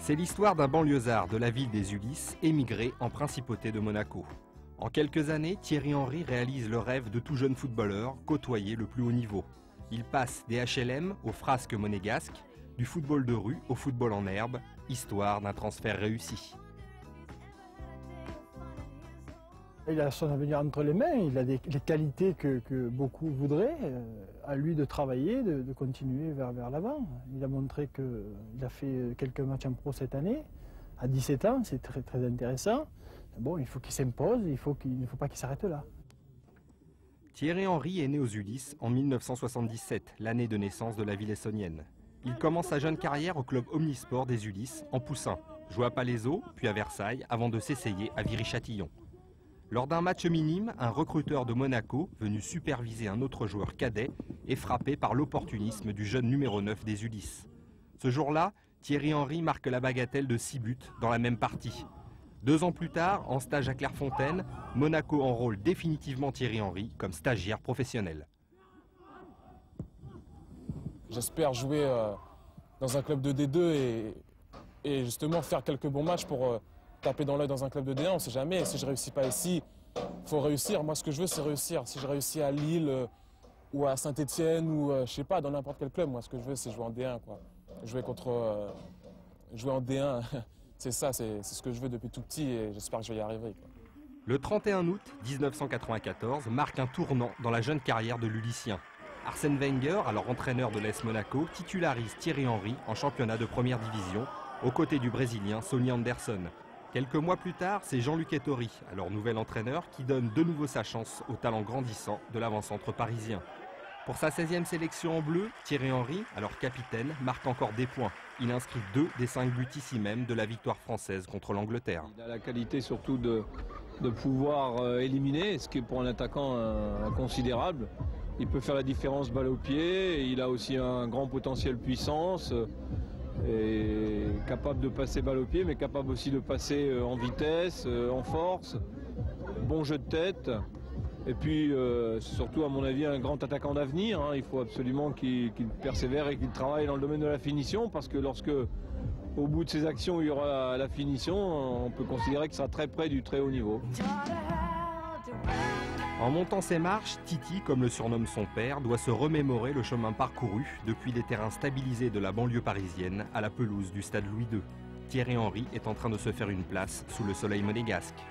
C'est l'histoire d'un banlieusard de la ville des Ulysses, émigré en principauté de Monaco. En quelques années, Thierry Henry réalise le rêve de tout jeune footballeur, côtoyer le plus haut niveau. Il passe des HLM aux frasques monégasques, du football de rue au football en herbe, histoire d'un transfert réussi. Il a son avenir entre les mains, il a les qualités que beaucoup voudraient, à lui de travailler, de continuer vers l'avant. Il a montré qu'il a fait quelques matchs en pro cette année, à 17 ans, c'est très intéressant. Bon, il faut qu'il s'impose, il ne faut pas qu'il s'arrête là. Thierry Henry est né aux Ulysses en 1977, l'année de naissance de la ville essonnienne. Il commence sa jeune carrière au club omnisport des Ulysses, en poussin, joue à Palaiseau, puis à Versailles, avant de s'essayer à Viry-Châtillon. Lors d'un match minime, un recruteur de Monaco, venu superviser un autre joueur cadet, est frappé par l'opportunisme du jeune numéro 9 des Ulysses. Ce jour-là, Thierry Henry marque la bagatelle de 6 buts dans la même partie. 2 ans plus tard, en stage à Clairefontaine, Monaco enrôle définitivement Thierry Henry comme stagiaire professionnel. J'espère jouer dans un club de D2 et justement faire quelques bons matchs pour taper dans l'œil dans un club de D1. On ne sait jamais. Si je ne réussis pas ici, il faut réussir. Moi, ce que je veux, c'est réussir. Si je réussis à Lille ou à Saint-Etienne ou je sais pas, dans n'importe quel club, moi, ce que je veux, c'est jouer en D1, quoi. Jouer en D1, c'est ça, c'est ce que je veux depuis tout petit et j'espère que je vais y arriver, quoi. Le 31 août 1994 marque un tournant dans la jeune carrière de l'Ulyssien. Arsène Wenger, alors entraîneur de l'AS Monaco, titularise Thierry Henry en championnat de première division, aux côtés du Brésilien Sonny Anderson. Quelques mois plus tard, c'est Jean-Luc Ettori, alors nouvel entraîneur, qui donne de nouveau sa chance au talent grandissant de l'avant-centre parisien. Pour sa 16e sélection en bleu, Thierry Henry, alors capitaine, marque encore des points. Il inscrit 2 des 5 buts ici même de la victoire française contre l'Angleterre. Il a la qualité surtout de pouvoir éliminer, ce qui est pour un attaquant considérable. Il peut faire la différence balle au pied, et il a aussi un grand potentiel puissance. Et capable de passer balle au pied, mais capable aussi de passer en vitesse, en force, bon jeu de tête. Et puis surtout, à mon avis, un grand attaquant d'avenir. Il faut absolument qu'il persévère et qu'il travaille dans le domaine de la finition, parce que lorsque, au bout de ses actions, il y aura la finition, on peut considérer qu'il sera très près du très haut niveau. En montant ses marches, Titi, comme le surnomme son père, doit se remémorer le chemin parcouru depuis les terrains stabilisés de la banlieue parisienne à la pelouse du stade Louis II. Thierry Henry est en train de se faire une place sous le soleil monégasque.